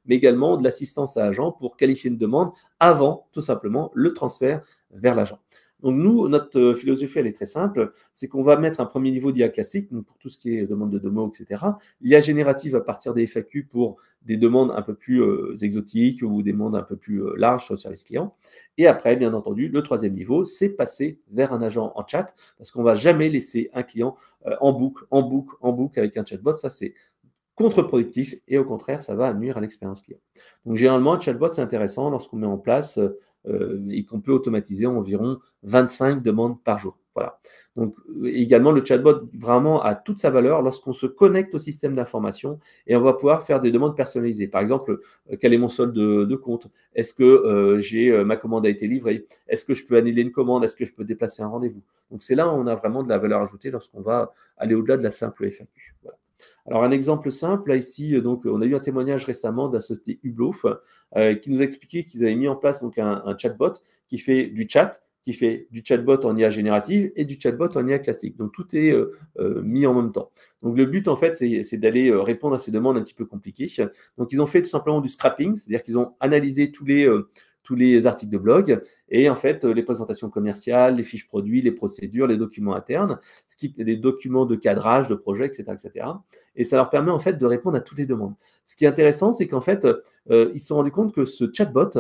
mais également de l'assistance à agent pour qualifier une demande avant, tout simplement, le transfert vers l'agent. Donc nous, notre philosophie, elle est très simple, c'est qu'on va mettre un premier niveau d'IA classique, donc pour tout ce qui est demande de domo, etc. L'IA générative à partir des FAQ pour des demandes un peu plus exotiques ou des demandes un peu plus larges sur le service client. Et après, bien entendu, le troisième niveau, c'est passer vers un agent en chat, parce qu'on ne va jamais laisser un client en boucle avec un chatbot. Ça, c'est contre-productif et au contraire, ça va nuire à l'expérience client. Donc généralement, un chatbot, c'est intéressant lorsqu'on met en place et qu'on peut automatiser environ 25 demandes par jour. Voilà. Donc également, le chatbot vraiment a toute sa valeur lorsqu'on se connecte au système d'information et on va pouvoir faire des demandes personnalisées. Par exemple, quel est mon solde de compte? Est-ce que ma commande a été livrée? Est-ce que je peux annuler une commande? Est-ce que je peux déplacer un rendez-vous? Donc c'est là où on a vraiment de la valeur ajoutée lorsqu'on va aller au-delà de la simple FAQ. Voilà. Alors, un exemple simple, là, ici, donc, on a eu un témoignage récemment de la société Hublot qui nous a expliqué qu'ils avaient mis en place donc, un chatbot qui fait du chat, qui fait du chatbot en IA générative et du chatbot en IA classique. Donc, tout est mis en même temps. Donc, le but, en fait, c'est d'aller répondre à ces demandes un petit peu compliquées. Donc, ils ont fait tout simplement du scrapping, c'est-à-dire qu'ils ont analysé tous les articles de blog et en fait les présentations commerciales, les fiches produits, les procédures, les documents internes, les documents de cadrage de projet, etc., etc. Et ça leur permet en fait de répondre à toutes les demandes. Ce qui est intéressant, c'est qu'en fait, ils se sont rendus compte que ce chatbot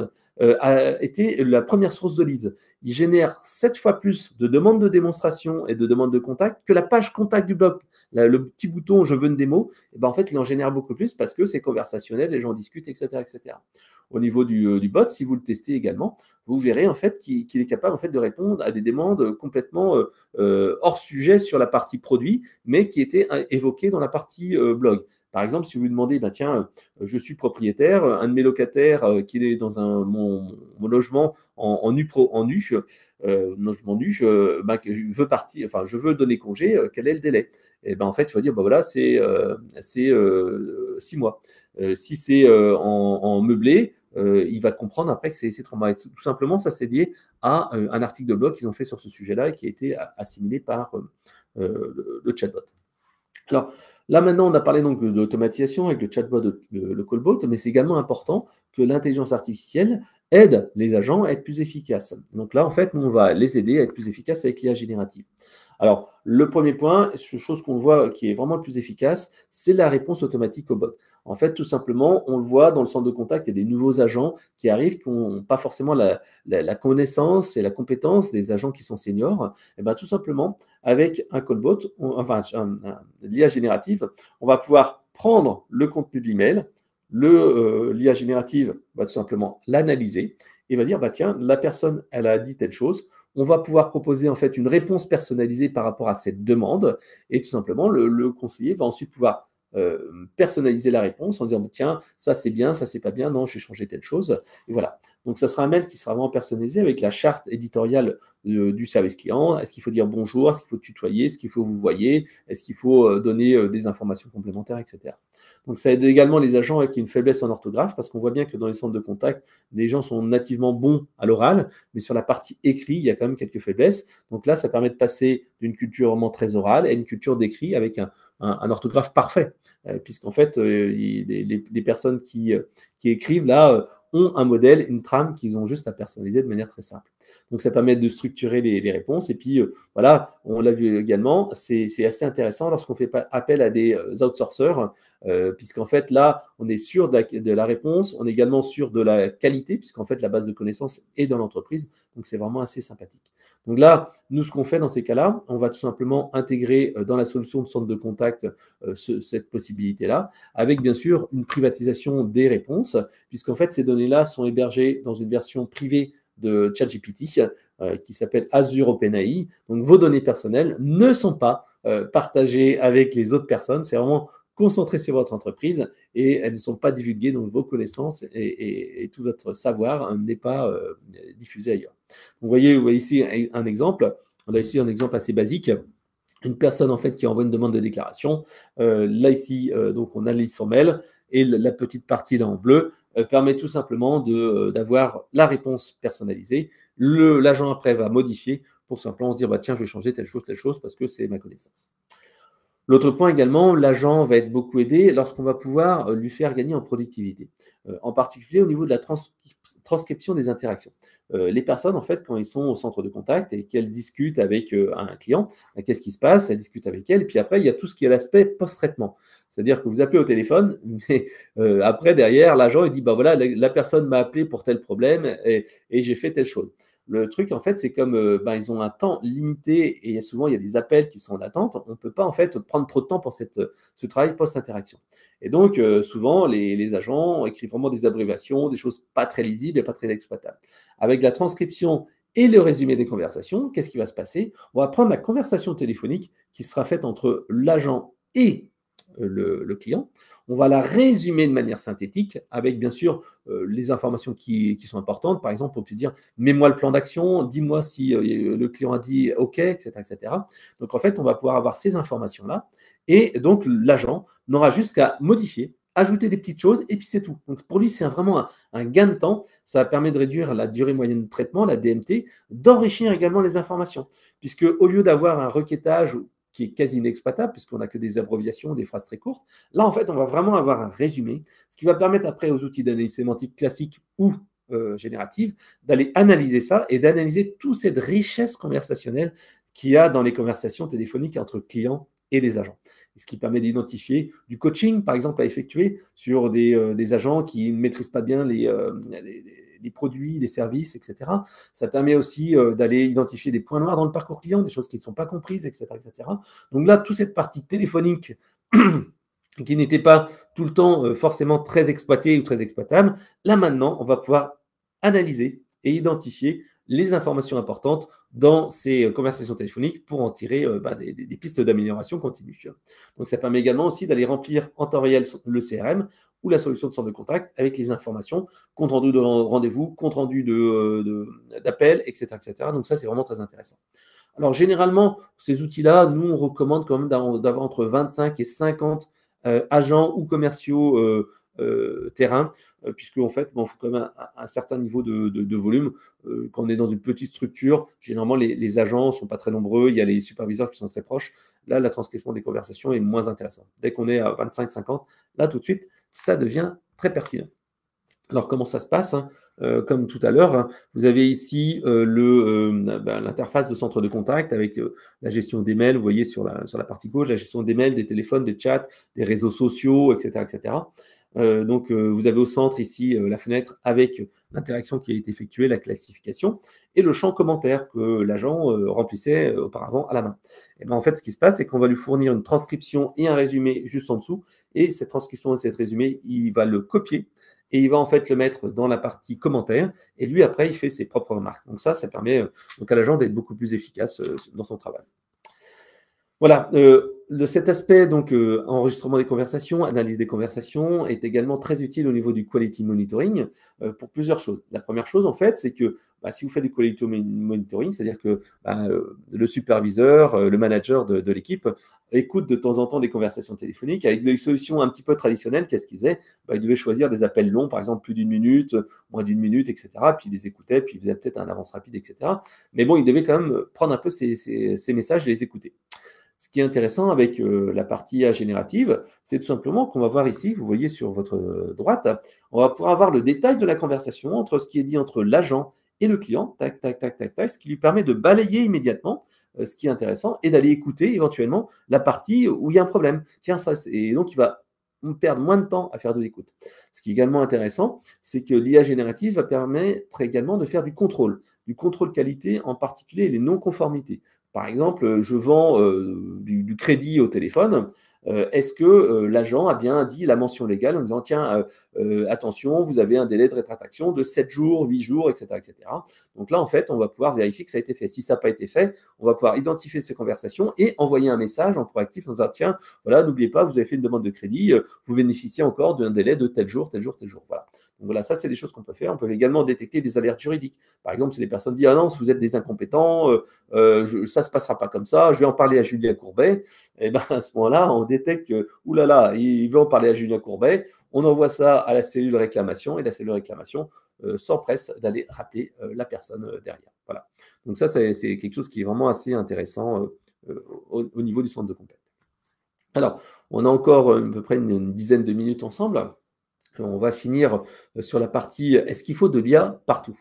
a été la première source de leads. Il génère 7 fois plus de demandes de démonstration et de demandes de contact que la page contact du blog. Le petit bouton « Je veux une démo », et ben en fait, il en génère beaucoup plus parce que c'est conversationnel, les gens discutent, etc., etc. Au niveau du bot, si vous le testez également, vous verrez en fait qu'il est capable en fait de répondre à des demandes complètement hors sujet sur la partie produit, mais qui étaient évoquées dans la partie blog. Par exemple, si vous lui demandez, bah, tiens, je suis propriétaire, un de mes locataires qui est dans mon logement en logement nu, je veux partir, enfin, je veux donner congé, quel est le délai? Et ben en fait, il faut dire, bah voilà, c'est 6 mois. Si c'est en meublé, il va comprendre après que c'est 3 mois. Tout simplement, ça c'est lié à un article de blog qu'ils ont fait sur ce sujet-là et qui a été assimilé par le chatbot. Alors là maintenant, on a parlé donc de l'automatisation avec le chatbot, le callbot, mais c'est également important que l'intelligence artificielle aide les agents à être plus efficaces. Donc là, en fait, nous, on va les aider à être plus efficaces avec l'IA générative. Alors, le premier point, chose qu'on voit qui est vraiment le plus efficace, c'est la réponse automatique au bot. En fait, tout simplement, on le voit dans le centre de contact, il y a des nouveaux agents qui arrivent, qui n'ont pas forcément la connaissance et la compétence des agents qui sont seniors. Et bien, tout simplement, avec un callbot, l'IA générative, on va pouvoir prendre le contenu de l'email, l'IA générative va tout simplement l'analyser et va dire, bah, tiens, la personne, elle a dit telle chose. On va pouvoir proposer en fait une réponse personnalisée par rapport à cette demande et tout simplement, le conseiller va ensuite pouvoir personnaliser la réponse en disant tiens, ça c'est bien, ça c'est pas bien, non, je vais changer telle chose. Et voilà. Donc ça sera un mail qui sera vraiment personnalisé avec la charte éditoriale du service client. Est-ce qu'il faut dire bonjour, est-ce qu'il faut tutoyer, est-ce qu'il faut vous voyez, est-ce qu'il faut donner des informations complémentaires, etc. Donc ça aide également les agents avec une faiblesse en orthographe parce qu'on voit bien que dans les centres de contact, les gens sont nativement bons à l'oral, mais sur la partie écrit, il y a quand même quelques faiblesses. Donc là, ça permet de passer d'une culture vraiment très orale à une culture d'écrit avec un orthographe parfait, puisqu'en fait, les personnes qui écrivent là ont un modèle, une trame qu'ils ont juste à personnaliser de manière très simple. Donc ça permet de structurer les réponses. Et puis voilà, on l'a vu également, c'est assez intéressant lorsqu'on fait appel à des outsourceurs, puisqu'en fait là, on est sûr de la réponse, on est également sûr de la qualité, puisqu'en fait la base de connaissances est dans l'entreprise. Donc c'est vraiment assez sympathique. Donc là, nous, ce qu'on fait dans ces cas-là, on va tout simplement intégrer dans la solution de centre de contact cette possibilité-là, avec bien sûr une privatisation des réponses, puisqu'en fait ces données-là sont hébergées dans une version privée de ChatGPT qui s'appelle Azure OpenAI. Donc vos données personnelles ne sont pas partagées avec les autres personnes. C'est vraiment concentré sur votre entreprise et elles ne sont pas divulguées. Donc vos connaissances et tout votre savoir n'est pas diffusé ailleurs. Donc, vous voyez ici un exemple. On a ici un exemple assez basique. Une personne en fait qui envoie une demande de déclaration. Là ici, donc on analyse son mail et la petite partie là en bleu permet tout simplement d'avoir la réponse personnalisée. L'agent après va modifier pour simplement se dire bah, tiens, je vais changer telle chose parce que c'est ma connaissance. L'autre point également, l'agent va être beaucoup aidé lorsqu'on va pouvoir lui faire gagner en productivité. En particulier au niveau de la transcription des interactions. Les personnes, en fait, quand ils sont au centre de contact et qu'elles discutent avec un client, qu'est-ce qui se passe? Elles discutent avec elle, et puis après, il y a tout ce qui est l'aspect post-traitement. C'est-à-dire que vous appelez au téléphone, mais après, derrière, l'agent, il dit, bah voilà, la personne m'a appelé pour tel problème et j'ai fait telle chose. Le truc, en fait, c'est comme ils ont un temps limité et souvent il y a des appels qui sont en attente, on ne peut pas en fait prendre trop de temps pour ce travail post-interaction. Et donc, souvent, les agents écrivent vraiment des abréviations, des choses pas très lisibles et pas très exploitables. Avec la transcription et le résumé des conversations, qu'est-ce qui va se passer? On va prendre la conversation téléphonique qui sera faite entre l'agent et le client. On va la résumer de manière synthétique avec bien sûr les informations qui sont importantes. Par exemple, on peut dire mets-moi le plan d'action, dis-moi si le client a dit OK, etc., etc. Donc en fait, on va pouvoir avoir ces informations-là et donc l'agent n'aura juste qu'à modifier, ajouter des petites choses et puis c'est tout. Donc pour lui, c'est vraiment un gain de temps. Ça permet de réduire la durée moyenne de traitement, la DMT, d'enrichir également les informations. Puisque au lieu d'avoir un requêtage qui est quasi inexploitable, puisqu'on n'a que des abréviations, des phrases très courtes. Là, en fait, on va vraiment avoir un résumé, ce qui va permettre après aux outils d'analyse sémantique classique ou générative d'aller analyser ça et d'analyser toute cette richesse conversationnelle qu'il y a dans les conversations téléphoniques entre clients et les agents. Ce qui permet d'identifier du coaching, par exemple, à effectuer sur des agents qui ne maîtrisent pas bien les produits, les services, etc. Ça permet aussi d'aller identifier des points noirs dans le parcours client, des choses qui ne sont pas comprises, etc., etc. Donc là, toute cette partie téléphonique qui n'était pas tout le temps forcément très exploitée ou très exploitable, là maintenant, on va pouvoir analyser et identifier les informations importantes dans ces conversations téléphoniques pour en tirer des pistes d'amélioration continue. Donc ça permet également aussi d'aller remplir en temps réel le CRM ou la solution de centre de contact avec les informations, compte rendu de rendez-vous, compte rendu d'appel, etc., etc. Donc ça, c'est vraiment très intéressant. Alors généralement, ces outils-là, nous, on recommande quand même d'avoir entre 25 et 50 agents ou commerciaux terrain, puisque en fait, il faut quand même un certain niveau de volume. Quand on est dans une petite structure, généralement, les agents ne sont pas très nombreux, il y a les superviseurs qui sont très proches. Là, la transcription des conversations est moins intéressante. Dès qu'on est à 25-50, là, tout de suite, ça devient très pertinent. Alors, comment ça se passe? Comme tout à l'heure, vous avez ici l'interface de centre de contact avec la gestion des mails. Vous voyez sur la partie gauche, la gestion des mails, des téléphones, des chats, des réseaux sociaux, etc., etc. Donc, vous avez au centre ici la fenêtre avec l'interaction qui a été effectuée, la classification et le champ commentaire que l'agent remplissait auparavant à la main. Et bien, en fait, ce qui se passe, c'est qu'on va lui fournir une transcription et un résumé juste en dessous. Et cette transcription et cette résumé, il va le copier et il va en fait le mettre dans la partie commentaire et lui, après, il fait ses propres remarques. Donc ça permet donc à l'agent d'être beaucoup plus efficace dans son travail. Voilà, cet aspect, donc, enregistrement des conversations, analyse des conversations, est également très utile au niveau du quality monitoring pour plusieurs choses. La première chose, en fait, c'est que si vous faites du quality monitoring, c'est-à-dire que le superviseur, le manager de l'équipe écoute de temps en temps des conversations téléphoniques avec des solutions un petit peu traditionnelles. Qu'est-ce qu'il faisait? Il devait choisir des appels longs, par exemple plus d'une minute, moins d'une minute, etc. Puis il les écoutait, puis il faisait peut-être un avance rapide, etc. Mais bon, il devait quand même prendre un peu ces messages et les écouter. Ce qui est intéressant avec la partie IA générative, c'est tout simplement qu'on va voir ici, vous voyez sur votre droite, on va pouvoir avoir le détail de la conversation entre ce qui est dit entre l'agent et le client, tac, tac, tac, tac, tac, ce qui lui permet de balayer immédiatement ce qui est intéressant et d'aller écouter éventuellement la partie où il y a un problème. Tiens, ça, et donc il va perdre moins de temps à faire de l'écoute. Ce qui est également intéressant, c'est que l'IA générative va permettre également de faire du contrôle qualité, en particulier les non-conformités. Par exemple, je vends du crédit au téléphone. Est-ce que l'agent a bien dit la mention légale en disant tiens, attention, vous avez un délai de rétractation de 7 jours, 8 jours, etc., etc. Donc là, en fait, on va pouvoir vérifier que ça a été fait. Si ça n'a pas été fait, on va pouvoir identifier ces conversations et envoyer un message en proactif en disant tiens, voilà, n'oubliez pas, vous avez fait une demande de crédit, vous bénéficiez encore d'un délai de tel jour, tel jour, tel jour. Voilà. Donc voilà, ça, c'est des choses qu'on peut faire. On peut également détecter des alertes juridiques. Par exemple, si les personnes disent ah non, vous êtes des incompétents, ça ne se passera pas comme ça, je vais en parler à Julien Courbet, et ben à ce moment-là, on détecte que, oulala, il veut en parler à Julien Courbet, on envoie ça à la cellule réclamation, et la cellule réclamation s'empresse d'aller rappeler la personne derrière. Voilà. Donc ça, c'est quelque chose qui est vraiment assez intéressant au niveau du centre de contact. Alors, on a encore à peu près une dizaine de minutes ensemble. On va finir sur la partie est-ce qu'il faut de l'IA partout?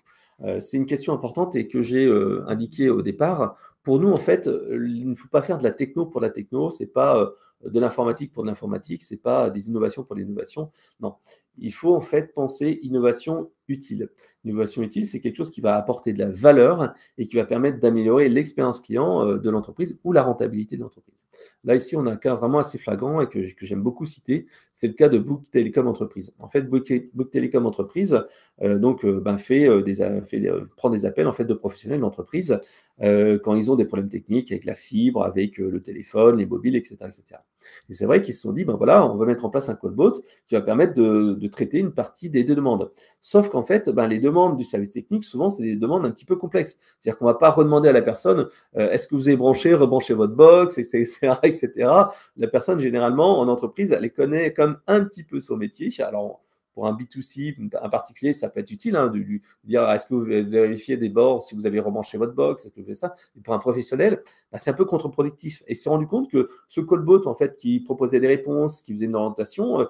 C'est une question importante et que j'ai indiquée au départ. Pour nous, en fait, il ne faut pas faire de la techno pour la techno, c'est pas de l'informatique pour de l'informatique, c'est pas des innovations pour l'innovation. Non, il faut en fait penser innovation utile. L'innovation utile, c'est quelque chose qui va apporter de la valeur et qui va permettre d'améliorer l'expérience client de l'entreprise ou la rentabilité de l'entreprise. Là, ici, on a un cas vraiment assez flagrant et que j'aime beaucoup citer, c'est le cas de Bouygues Télécom Entreprise. En fait, Bouygues Télécom Entreprise prend des appels en fait, de professionnels d'entreprise quand ils ont des problèmes techniques avec la fibre, avec le téléphone, les mobiles, etc. etc. Et c'est vrai qu'ils se sont dit, ben voilà, on va mettre en place un callbot qui va permettre de traiter une partie des deux demandes. Sauf qu'en fait, les demandes du service technique, souvent, c'est des demandes un petit peu complexes. C'est-à-dire qu'on ne va pas redemander à la personne, est-ce que vous avez branché, rebranchez votre box, etc., etc. La personne, généralement, en entreprise, elle les connaît comme un petit peu son métier. Alors, pour un B2C, un particulier, ça peut être utile de lui dire est-ce que vous avez vérifié des bords si vous avez rebranché votre box, est-ce que vous faites ça? Et pour un professionnel, c'est un peu contre-productif. Et il s'est rendu compte que ce callbot, en fait, qui proposait des réponses, qui faisait une orientation,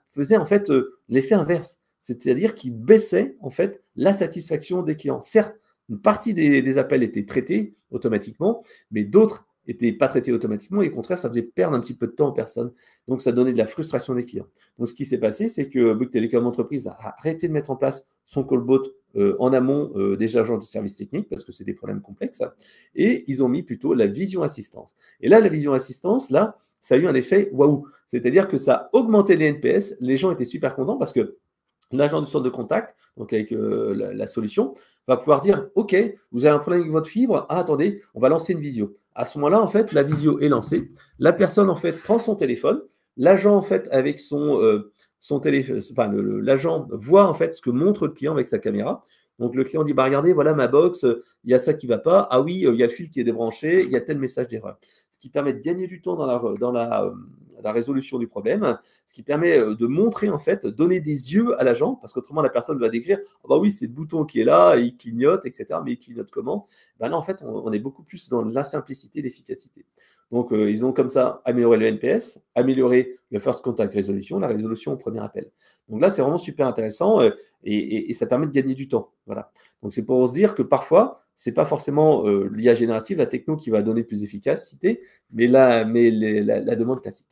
faisait en fait l'effet inverse. C'est-à-dire qu'il baissait en fait la satisfaction des clients. Certes, une partie des appels étaient traités automatiquement, mais d'autres n'étaient pas traités automatiquement et au contraire, ça faisait perdre un petit peu de temps aux personnes. Donc, ça donnait de la frustration des clients. Donc, ce qui s'est passé, c'est que Bouygues Télécom Entreprise a arrêté de mettre en place son callbot en amont des agents de service technique parce que c'est des problèmes complexes et ils ont mis plutôt la vision assistance. Et là, la vision assistance, là, ça a eu un effet waouh. C'est-à-dire que ça a augmenté les NPS. Les gens étaient super contents parce que l'agent du centre de contact, donc avec la solution, va pouvoir dire OK, vous avez un problème avec votre fibre. Ah, attendez, on va lancer une visio. À ce moment-là, en fait, la visio est lancée. La personne, en fait, prend son téléphone. L'agent, en fait, avec son téléphone, l'agent voit, en fait, ce que montre le client avec sa caméra. Donc, le client dit regardez, voilà ma box, il y a ça qui ne va pas. Ah oui, il y a le fil qui est débranché, il y a tel message d'erreur. Ce qui permet de gagner du temps dans la résolution du problème, ce qui permet de montrer, en fait, donner des yeux à l'agent, parce qu'autrement, la personne va décrire ah bah oui, c'est le bouton qui est là, et il clignote, etc. Mais il clignote comment? Là, en fait, on est beaucoup plus dans la simplicité et l'efficacité. Donc, ils ont comme ça amélioré le NPS, amélioré le first contact résolution, la résolution au premier appel. Donc là, c'est vraiment super intéressant et ça permet de gagner du temps. Voilà. Donc, c'est pour se dire que parfois, ce n'est pas forcément l'IA générative, la techno qui va donner plus d'efficacité, mais la demande classique.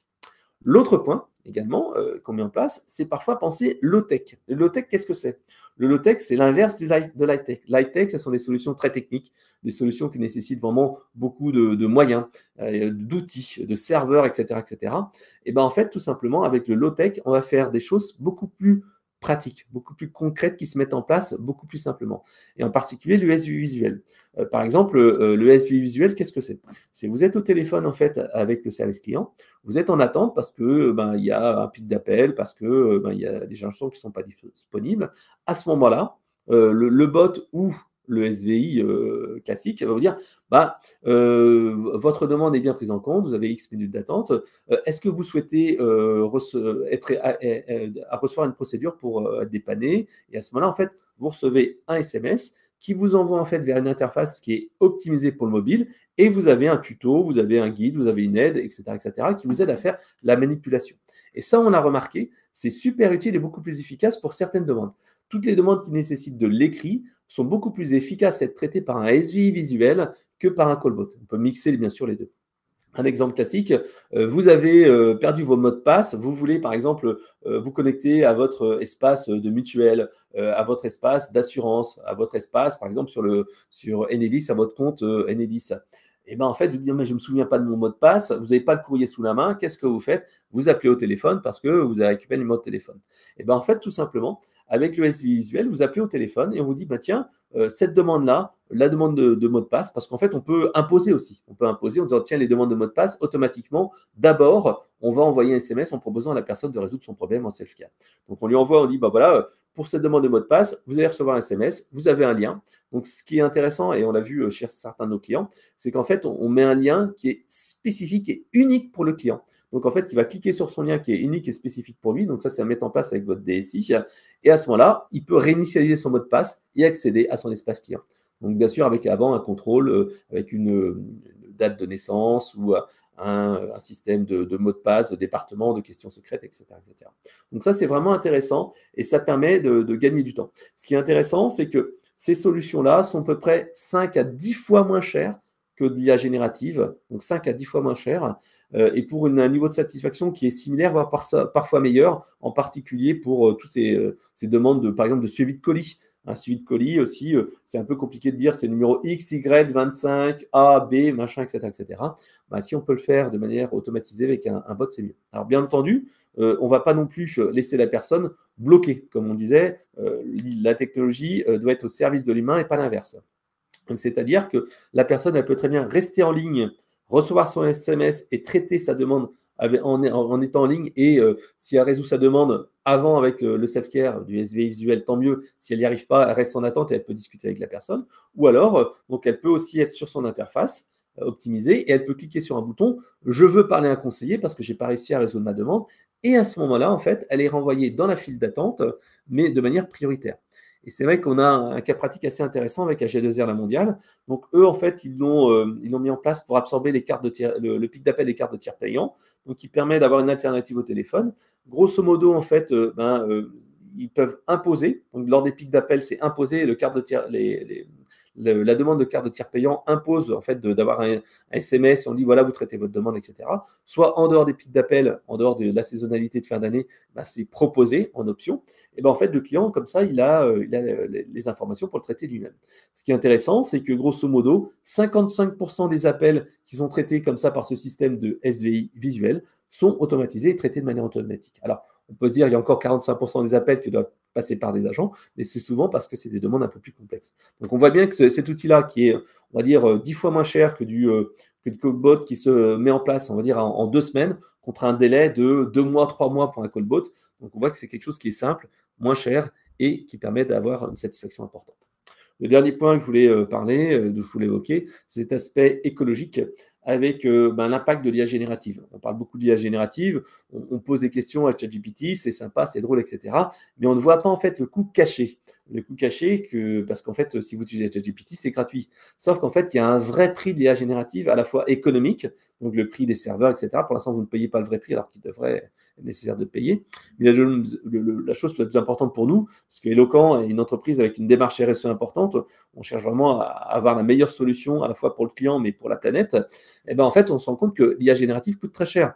L'autre point également qu'on met en place, c'est parfois penser low-tech. Le low-tech, qu'est-ce que c'est? Le low-tech, c'est l'inverse de l'high-tech. L'high-tech, ce sont des solutions très techniques, des solutions qui nécessitent vraiment beaucoup de moyens, d'outils, de serveurs, etc. etc. Et en fait, tout simplement, avec le low-tech, on va faire des choses beaucoup plus pratiques, beaucoup plus concrètes qui se mettent en place beaucoup plus simplement. Et en particulier, l'USV visuel. Par exemple, le USV visuel, qu'est-ce que c'est? C'est vous êtes au téléphone en fait avec le service client, vous êtes en attente parce que il y a un pic d'appel, parce que il y a des chansons qui ne sont pas disponibles. À ce moment-là, le bot ou le SVI classique va vous dire votre demande est bien prise en compte, vous avez X minutes d'attente. Est-ce que vous souhaitez à recevoir une procédure pour être dépanné? Et à ce moment-là, en fait, vous recevez un SMS qui vous envoie en fait vers une interface qui est optimisée pour le mobile et vous avez un tuto, vous avez un guide, vous avez une aide, etc., qui vous aide à faire la manipulation. Et ça, on a remarqué, c'est super utile et beaucoup plus efficace pour certaines demandes. Toutes les demandes qui nécessitent de l'écrit sont beaucoup plus efficaces à être traitées par un SVI visuel que par un callbot. On peut mixer bien sûr les deux. Un exemple classique, vous avez perdu vos mots de passe, vous voulez par exemple vous connecter à votre espace de mutuelle, à votre espace d'assurance, à votre espace par exemple sur Enedis, à votre compte Enedis. Et en fait, vous dites, mais je ne me souviens pas de mon mot de passe, vous n'avez pas le courrier sous la main, qu'est-ce que vous faites? Vous appelez au téléphone parce que vous avez récupéré le numéro de téléphone. Et en fait, tout simplement, avec le SVI visuel, vous appelez au téléphone et on vous dit, tiens, cette demande-là, la demande de mot de passe, parce qu'en fait, on peut imposer aussi. On peut imposer en disant, tiens, les demandes de mot de passe, automatiquement, d'abord, on va envoyer un SMS en proposant à la personne de résoudre son problème en self-care. Donc, on lui envoie, on dit, voilà, pour cette demande de mot de passe, vous allez recevoir un SMS, vous avez un lien. Donc, ce qui est intéressant, et on l'a vu chez certains de nos clients, c'est qu'en fait, on met un lien qui est spécifique et unique pour le client. Donc, en fait, il va cliquer sur son lien qui est unique et spécifique pour lui. Donc, ça, c'est à mettre en place avec votre DSI. Et à ce moment-là, il peut réinitialiser son mot de passe et accéder à son espace client. Donc, bien sûr, avec avant un contrôle, avec une date de naissance ou un système de mots de passe, de département, de questions secrètes, etc., etc. Donc ça, c'est vraiment intéressant et ça permet de gagner du temps. Ce qui est intéressant, c'est que ces solutions-là sont à peu près 5 à 10 fois moins chères que de l'IA générative, donc 5 à 10 fois moins cher, et pour un niveau de satisfaction qui est similaire, voire parfois meilleur, en particulier pour toutes ces demandes, par exemple, de suivi de colis. Un suivi de colis aussi, c'est un peu compliqué de dire c'est numéro X, Y, 25, A, B, machin, etc. etc. Bah, si on peut le faire de manière automatisée avec un bot, c'est mieux. Alors bien entendu, on ne va pas non plus laisser la personne bloquée. Comme on disait, la technologie doit être au service de l'humain et pas l'inverse. Donc, c'est-à-dire que la personne, elle peut très bien rester en ligne, recevoir son SMS et traiter sa demande en étant en ligne. Et si elle résout sa demande avant avec le self-care du SVI visuel, tant mieux. Si elle n'y arrive pas, elle reste en attente et elle peut discuter avec la personne. Ou alors, donc elle peut aussi être sur son interface optimisée et elle peut cliquer sur un bouton « Je veux parler à un conseiller parce que je n'ai pas réussi à résoudre ma demande ». Et à ce moment-là, en fait, elle est renvoyée dans la file d'attente, mais de manière prioritaire. Et c'est vrai qu'on a un cas pratique assez intéressant avec AG2R La Mondiale. Donc, eux, en fait, ils l'ont mis en place pour absorber les cartes de le pic d'appel des cartes de tiers payants, donc qui permet d'avoir une alternative au téléphone. Grosso modo, en fait, ils peuvent imposer, donc lors des pics d'appel, c'est imposer le carte de tiers, la demande de carte de tiers payant impose en fait d'avoir un SMS, on dit voilà, vous traitez votre demande, etc. Soit en dehors des pics d'appel, en dehors de la saisonnalité de fin d'année, c'est proposé en option. Et en fait, le client, comme ça, il a les informations pour le traiter lui-même. Ce qui est intéressant, c'est que grosso modo, 55% des appels qui sont traités comme ça par ce système de SVI visuel sont automatisés et traités de manière automatique. Alors, on peut se dire qu'il y a encore 45% des appels qui doivent passer par des agents, mais c'est souvent parce que c'est des demandes un peu plus complexes. Donc, on voit bien que cet outil-là, qui est, on va dire, 10 fois moins cher que le callbot qui se met en place, on va dire, en 2 semaines, contre un délai de 2 mois, 3 mois pour un callbot. Donc, on voit que c'est quelque chose qui est simple, moins cher et qui permet d'avoir une satisfaction importante. Le dernier point que je voulais parler, que je voulais évoquer, c'est cet aspect écologique avec l'impact de l'IA générative. On parle beaucoup d'IA générative, on pose des questions à ChatGPT, c'est sympa, c'est drôle, etc. Mais on ne voit pas en fait le coût caché. Le coût caché, parce qu'en fait, si vous utilisez ChatGPT, c'est gratuit. Sauf qu'en fait, il y a un vrai prix de l'IA générative, à la fois économique, donc le prix des serveurs, etc. Pour l'instant, vous ne payez pas le vrai prix, alors qu'il devrait être nécessaire de payer. Mais la chose la plus importante pour nous, parce que Eloquent est une entreprise avec une démarche RSE importante, on cherche vraiment à avoir la meilleure solution, à la fois pour le client, mais pour la planète. Et en fait, on se rend compte que l'IA générative coûte très cher.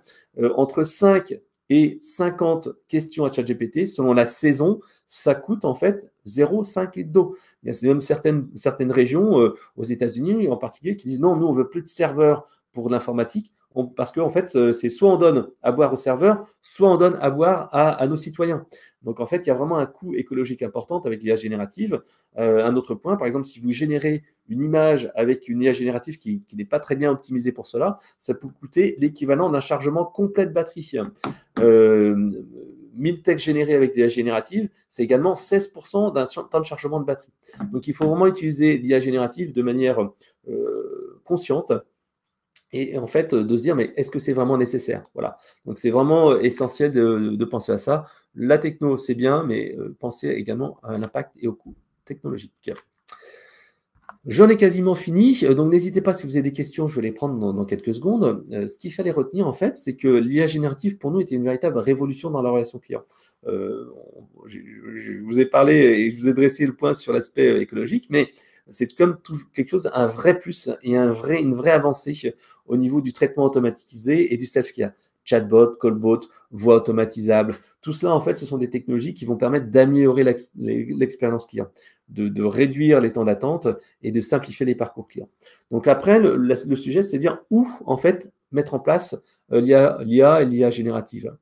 Entre 5 et 50 questions à ChatGPT, selon la saison, ça coûte en fait 0,5 litres d'eau. Il y a même certaines régions, aux États-Unis en particulier, qui disent non, nous, on veut plus de serveurs pour l'informatique, parce qu'en fait, c'est soit on donne à boire aux serveurs, soit on donne à boire à nos citoyens. Donc, en fait, il y a vraiment un coût écologique important avec l'IA générative. Un autre point, par exemple, si vous générez une image avec une IA générative qui n'est pas très bien optimisée pour cela, ça peut coûter l'équivalent d'un chargement complet de batterie. 1000 textes générés avec l'IA générative, c'est également 16% d'un temps de chargement de batterie. Donc, il faut vraiment utiliser l'IA générative de manière consciente et en fait de se dire mais est-ce que c'est vraiment nécessaire? Voilà. Donc c'est vraiment essentiel de penser à ça. La techno, c'est bien, mais pensez également à l'impact et au coût technologique. J'en ai quasiment fini, donc n'hésitez pas si vous avez des questions, je vais les prendre dans quelques secondes. Ce qu'il fallait retenir en fait, c'est que l'IA générative pour nous était une véritable révolution dans la relation client. Je vous ai parlé et je vous ai dressé le point sur l'aspect écologique, mais c'est comme quelque chose, un vrai plus et une vraie avancée au niveau du traitement automatisé et du self-care. Chatbot, callbot, voix automatisable, tout cela en fait, ce sont des technologies qui vont permettre d'améliorer l'expérience client, de réduire les temps d'attente et de simplifier les parcours clients. Donc après, le sujet, c'est de dire où en fait mettre en place l'IA et l'IA générative.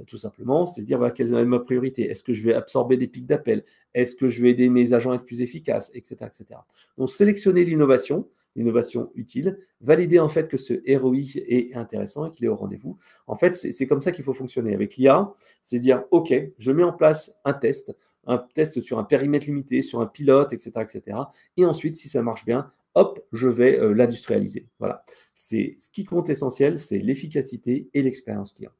Tout simplement, c'est de dire voilà, quelle est ma priorité. Est-ce que je vais absorber des pics d'appel? Est-ce que je vais aider mes agents à être plus efficaces, etc., etc. Donc, sélectionner l'innovation utile, valider en fait que ce ROI est intéressant et qu'il est au rendez-vous. En fait, c'est comme ça qu'il faut fonctionner. Avec l'IA, c'est dire, OK, je mets en place un test sur un périmètre limité, sur un pilote, etc., etc. Et ensuite, si ça marche bien, hop, je vais l'industrialiser. Voilà. C'est ce qui compte essentiel, c'est l'efficacité et l'expérience client.